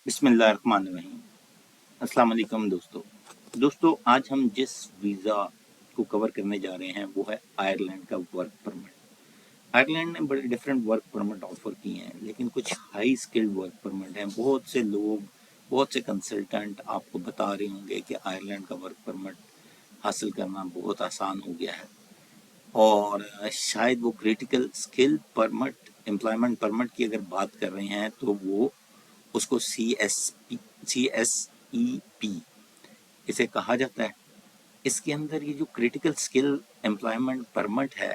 बिस्मिल्लाहिर्रहमानिर्रहीम। अस्सलाम वालेकुम दोस्तों, आज हम जिस वीज़ा को कवर करने जा रहे हैं वो है आयरलैंड का वर्क परमिट। आयरलैंड ने बड़े डिफरेंट वर्क परमिट ऑफर किए हैं, लेकिन कुछ हाई स्किल्ड वर्क परमिट हैं। बहुत से लोग, बहुत से कंसल्टेंट आपको बता रहे होंगे कि आयरलैंड का वर्क परमिट हासिल करना बहुत आसान हो गया है, और शायद वो critical skill permit, employment permit की अगर बात कर रहे हैं तो वो उसको CSEP इसे कहा जाता है। इसके अंदर ये जो क्रिटिकल स्किल एम्प्लॉयमेंट परमिट है,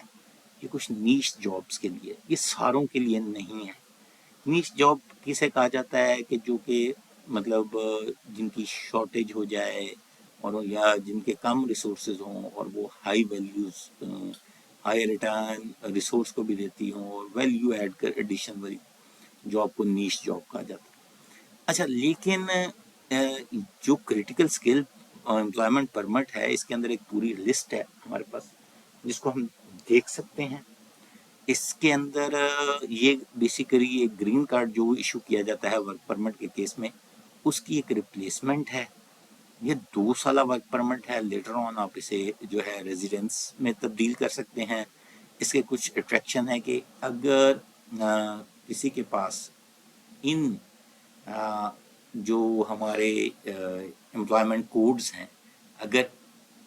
ये कुछ नीश जॉब्स के लिए, ये सारों के लिए नहीं है। नीश जॉब किसे कहा जाता है कि जो कि मतलब जिनकी शॉर्टेज हो जाए, और या जिनके कम रिसोर्सेज हों और वो high values, high return resource को भी देती हों और वैल्यू ऐड कर एडिशन वाली जॉब को नीश जॉब कहा जाता है। अच्छा, लेकिन जो क्रिटिकल स्किल एम्प्लॉयमेंट परमिट है, इसके अंदर एक पूरी लिस्ट है हमारे पास, जिसको हम देख सकते हैं। इसके अंदर ये बेसिकली एक ग्रीन कार्ड जो इशू किया जाता है वर्क परमिट के केस में, उसकी एक रिप्लेसमेंट है। ये 2 साल वर्क परमिट है। लेटर ऑन आप इसे जो है रेजिडेंस में तब्दील कर सकते हैं। इसके कुछ अट्रैक्शन है कि अगर किसी के पास इन जो हमारे एम्प्लॉयमेंट कोड्स हैं, अगर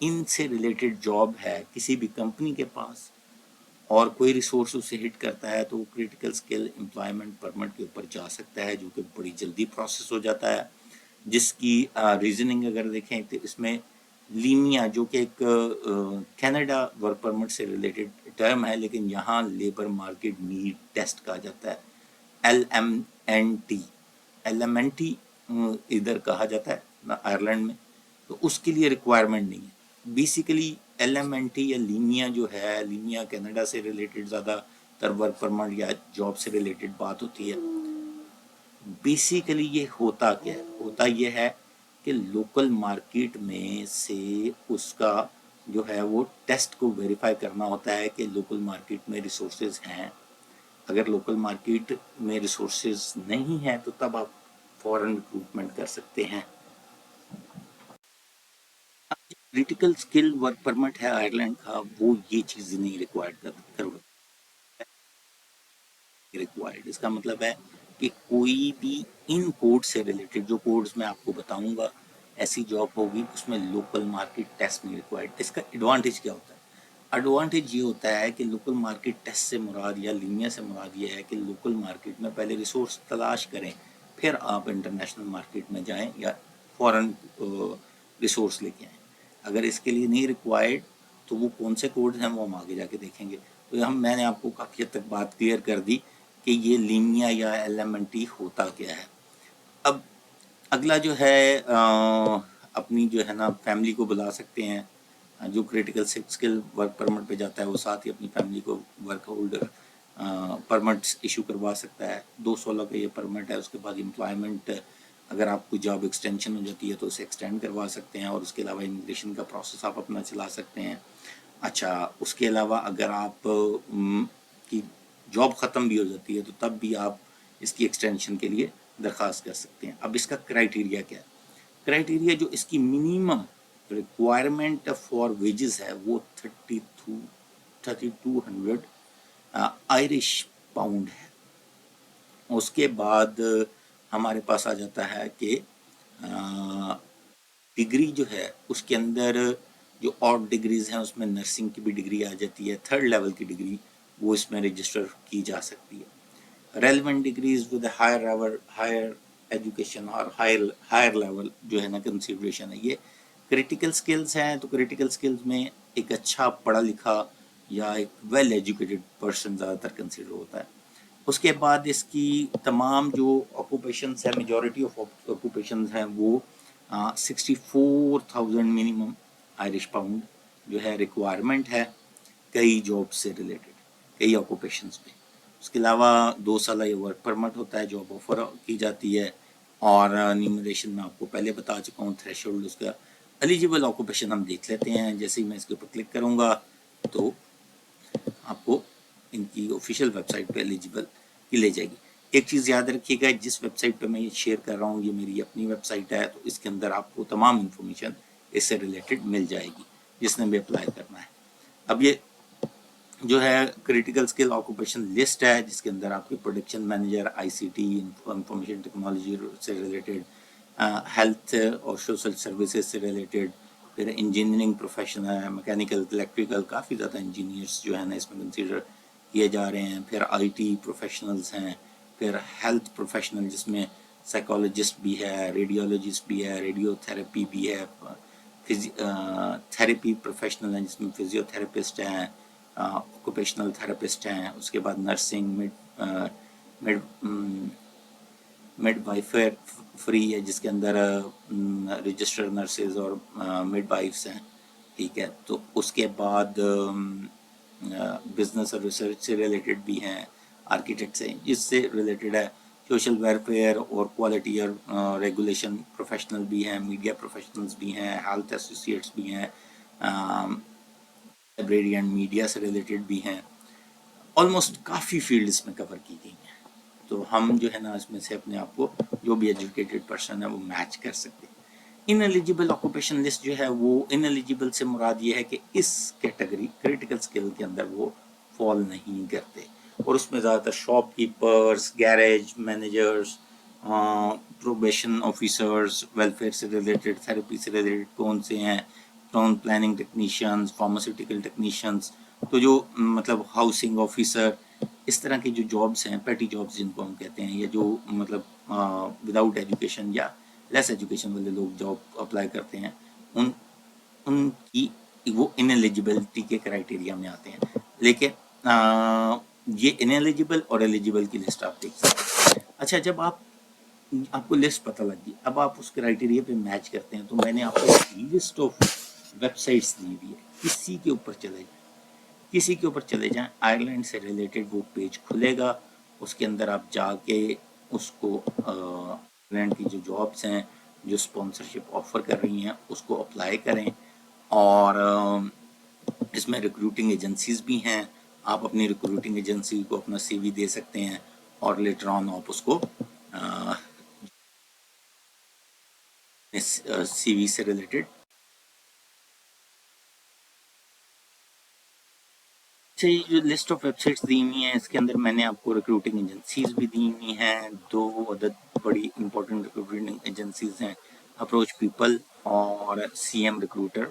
इनसे रिलेटेड जॉब है किसी भी कंपनी के पास और कोई रिसोर्स उसे हिट करता है, तो वो क्रिटिकल स्किल एम्प्लॉयमेंट परमिट के ऊपर जा सकता है, जो कि बड़ी जल्दी प्रोसेस हो जाता है। जिसकी रीजनिंग अगर देखें तो इसमें लीमिया, जो कि एक कनाडा वर्क परमिट से रिलेटेड टर्म है, लेकिन यहाँ लेबर मार्केट नीड टेस्ट कहा जाता है, LMNT। LMNT इधर कहा जाता है ना आयरलैंड में, तो उसके लिए रिक्वायरमेंट नहीं है। बेसिकली LMNT या लीमिया जो है, लीमिया कनाडा से रिलेटेड ज़्यादातर वर्क परमिट या जॉब से रिलेटेड बात होती है। बेसिकली ये होता क्या है? होता ये है कि लोकल मार्केट में से उसका जो है वो टेस्ट को वेरीफाई करना होता है कि लोकल मार्केट में रिसोर्सेज हैं। अगर लोकल मार्केट में रिसोर्सेज नहीं है तो तब आप फॉरेन रिक्रूटमेंट कर सकते हैं। क्रिटिकल स्किल वर्क परमिट है आयरलैंड का, वो ये चीज़ नहीं रिक्वायर्ड। इसका मतलब है कि कोई भी इन कोड से रिलेटेड, जो कोड्स मैं आपको बताऊंगा, ऐसी जॉब होगी उसमें लोकल मार्केट टेस्ट नहीं रिक्वायर्ड। इसका एडवांटेज क्या होता है? एडवांटेज ये होता है कि लोकल मार्केट टेस्ट से मुराद या लीनिया से मुराद ये है कि लोकल मार्केट में पहले रिसोर्स तलाश करें, फिर आप इंटरनेशनल मार्केट में जाएं या फॉरेन रिसोर्स लेके आएँ। अगर इसके लिए नहीं रिक्वायर्ड तो वो कौन से कोड्स हैं वो हम आगे जाके देखेंगे। तो मैंने आपको काफ़ी हद तक बात क्लियर कर दी कि ये लीनिया या LMNT होता क्या है। अब अगला जो है अपनी जो है ना फैमिली को बुला सकते हैं। जो क्रिटिकल स्किल वर्क परमिट पे जाता है वो साथ ही अपनी फैमिली को वर्क होल्डर परमिट्स इशू करवा सकता है। 2 साल का ये परमिट है। उसके बाद एम्प्लॉयमेंट, अगर आपको जॉब एक्सटेंशन हो जाती है तो उसे एक्सटेंड करवा सकते हैं, और उसके अलावा इमिग्रेशन का प्रोसेस आप अपना चला सकते हैं। अच्छा, उसके अलावा अगर आप की जॉब ख़त्म भी हो जाती है तो तब भी आप इसकी एक्सटेंशन के लिए दरख्वास्त कर सकते हैं। अब इसका क्राइटेरिया क्या है? क्राइटेरिया जो इसकी मिनिमम रिक्वायरमेंट फॉर वेजेस है वो 3200 आयरिश पाउंड है। उसके बाद हमारे पास आ जाता है कि डिग्री जो है उसके अंदर जो और डिग्रीज हैं उसमें नर्सिंग की भी डिग्री आ जाती है। 3rd लेवल की डिग्री वो इसमें रजिस्टर की जा सकती है। Relevant degrees with higher education और हायर लेवल जो है ना कंसिडरेशन है। ये क्रिटिकल स्किल्स हैं, तो क्रिटिकल स्किल्स में एक अच्छा पढ़ा लिखा या एक वेल एजुकेटेड पर्सन ज़्यादातर कंसिडर होता है। उसके बाद इसकी तमाम जो ऑक्यूपेशंस है, मेजॉरिटी ऑफ ऑक्यूपेशंस हैं वो 64,000 मिनिमम आयरिश पाउंड जो है रिक्वायरमेंट है कई जॉब से रिलेटेड, कई ऑक्यूपेशंस में। उसके अलावा 2 साल ये वर्क परमिट होता है, जॉब ऑफर की जाती है, और न्यूमरेशन में आपको पहले बता चुका हूँ। थ्रेशोल्ड उसका एलिजिबल ऑक्यूपेशन हम देख लेते हैं। जैसे ही मैं इसके ऊपर क्लिक करूँगा तो आपको इनकी ऑफिशियल वेबसाइट पे एलिजिबल की ले जाएगी। ایک چیز یاد رکھیے گا، جس ویب سائٹ پہ میں یہ شیئر کر رہا ہوں یہ میری اپنی ویب سائٹ ہے، تو اس کے اندر آپ کو تمام انفارمیشن اس سے ریلیٹڈ مل جائے گی جس نے بھی اپلائی کرنا ہے۔ اب یہ جو ہے کریٹیکل اسکل آکوپیشن لسٹ ہے، جس کے اندر آپ کے پروڈکشن مینیجر، آئی سی ٹی، انفارمیشن ٹیکنالوجی سے ریلیٹڈ، ہیلتھ اور سوشل سروسز سے ریلیٹڈ، پھر انجینئرنگ پروفیشن ہے، میکینیکل، الیکٹریکل، کافی زیادہ انجینئرس جو ہے نا اس میں کنسیڈر کیے جا رہے ہیں، پھر آئی ٹی پروفیشنلز ہیں، پھر ہیلتھ پروفیشنل جس میں سائیکالوجسٹ بھی ہے، ریڈیولوجسٹ بھی ہے، ریڈیو تھراپی بھی ہے، تھراپی پروفیشنل ہیں جس میں فزیو تھراپسٹ ہیں، آکوپیشنل تھراپسٹ ہیں، اس کے بعد نرسنگ، مڈ وائفر فری ہے جس کے اندر رجسٹرڈ نرسز اور مڈ وائفس ہیں، ٹھیک ہے۔ تو اس کے بعد بزنس اور ریسرچ سے ریلیٹڈ بھی ہیں، آرکیٹیکٹس ہیں جس سے ریلیٹڈ ہے، سوشل ویلفیئر اور کوالٹی اور ریگولیشن پروفیشنل بھی ہیں، میڈیا پروفیشنلز بھی ہیں، ہیلتھ ایسوسیٹس بھی ہیں، لائبریرین میڈیا سے ریلیٹڈ بھی ہیں۔ آلموسٹ کافی فیلڈ اس میں کور کی گئی ہیں، تو ہم جو ہے نا اس میں سے اپنے آپ کو جو بھی ایجوکیٹڈ پرسن ہے وہ میچ کر سکتے ہیں۔ ان ایلیجیبل آکوپیشن لسٹ جو ہے وہ ان ایلیجیبل سے مراد یہ ہے کہ اس کیٹیگری کریٹیکل اسکل کے اندر وہ فال نہیں کرتے، اور اس میں زیادہ تر shop keepers, garage managers, probation officers, welfare سے ریلیٹڈ، تھراپی سے ریلیٹڈ کون سے ہیں، town planning technicians, pharmaceutical technicians, تو جو مطلب ہاؤسنگ آفیسر، اس طرح کی جو جابس ہیں، پیٹی جابس جن کو ہم کہتے ہیں، یا جو مطلب وداؤٹ ایجوکیشن یا لیس ایجوکیشن والے لوگ جاب اپلائی کرتے ہیں، ان کی وہ ان ایلیجیبلٹی کے کرائٹیریا میں آتے ہیں۔ لیکن یہ ان ایلیجیبل اور ایلیجیبل کی لسٹ آپ دیکھ سکتے ہیں۔ اچھا، جب آپ کو لسٹ پتہ لگ گئی، اب آپ اس کرائٹیریا پہ میچ کرتے ہیں، تو میں نے آپ کو لسٹ آف ویب سائٹس دی ہوئی ہے، کسی کے اوپر چلے جائیں، آئرلینڈ سے ریلیٹڈ وہ پیج کھلے گا، اس کے اندر آپ جا کے اس کو آئرلینڈ کی جو جابس ہیں جو اسپانسرشپ آفر کر رہی ہیں اس کو اپلائی کریں، اور اس میں ریکروٹنگ ایجنسیز بھی ہیں، آپ اپنی ریکروٹنگ ایجنسی کو اپنا سی وی دے سکتے ہیں، اور لیٹر آن آپ اس کو سی وی سے ریلیٹڈ یہ جو لسٹ آف ویب سائٹس دی ہوئی ہیں، اس کے اندر میں نے آپ کو ریکروٹنگ ایجنسیز بھی دی ہوئی ہیں، 2 عدد بڑی امپورٹنٹ ریکروٹنگ ایجنسیز ہیں، اپروچ پیپل اور سی ایم ریکروٹر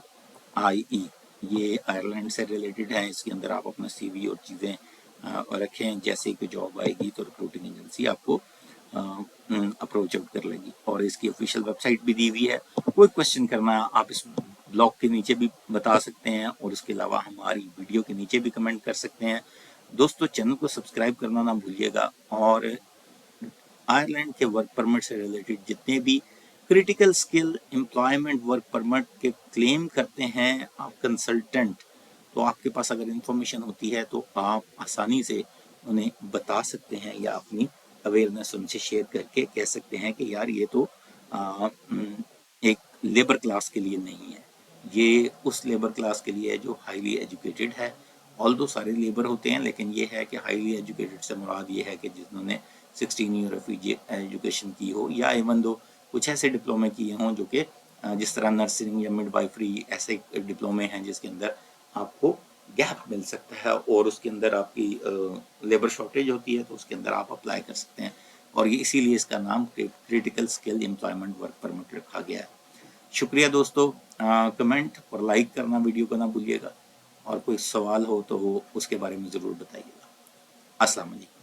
آئی ای، یہ آئرلینڈ سے ریلیٹڈ ہیں، اس کے اندر آپ اپنا سی وی اور چیزیں رکھیں، جیسے کہ جاب آئے گی تو ریکروٹنگ ایجنسی آپ کو اپروچ آؤٹ کر لے گی، اور اس کی آفیشیل ویب سائٹ بھی دی ہوئی ہے۔ کوئی کوشچن کرنا آپ اس بلاگ کے نیچے بھی بتا سکتے ہیں، اور اس کے علاوہ ہماری ویڈیو کے نیچے بھی کمنٹ کر سکتے ہیں۔ دوستو، چینل کو سبسکرائب کرنا نہ بھولیے گا، اور آئرلینڈ کے ورک پرمٹ سے ریلیٹڈ جتنے بھی critical skill employment work permit کے کلیم کرتے ہیں آپ کنسلٹنٹ، تو آپ کے پاس اگر انفارمیشن ہوتی ہے تو آپ آسانی سے انہیں بتا سکتے ہیں، یا اپنی اویئرنیس ان سے شیئر کر کے کہہ سکتے ہیں کہ یار یہ تو ایک لیبر کلاس کے لیے نہیں ہے، یہ اس لیبر کلاس کے لیے ہے جو ہائیلی ایجوکیٹڈ ہے۔ آلدو سارے لیبر ہوتے ہیں، لیکن یہ ہے کہ ہائیلی ایجوکیٹڈ سے مراد یہ ہے کہ جنہوں نے 16 ایئر آف ایجوکیشن کی ہو، یا ایون دو کچھ ایسے ڈپلومے کیے ہوں جو کہ جس طرح نرسنگ یا مڈ وائفری، ایسے ڈپلومے ہیں جس کے اندر آپ کو گیپ مل سکتا ہے، اور اس کے اندر آپ کی لیبر شارٹیج ہوتی ہے، تو اس کے اندر آپ اپلائی کر سکتے ہیں، اور یہ اسی لیے اس کا نام critical skill employment work permit رکھا گیا ہے۔ شکریہ دوستو، کمنٹ اور لائک کرنا ویڈیو کو نہ بھولیے گا، اور کوئی سوال ہو تو وہ اس کے بارے میں ضرور بتائیے گا۔ السلام علیکم۔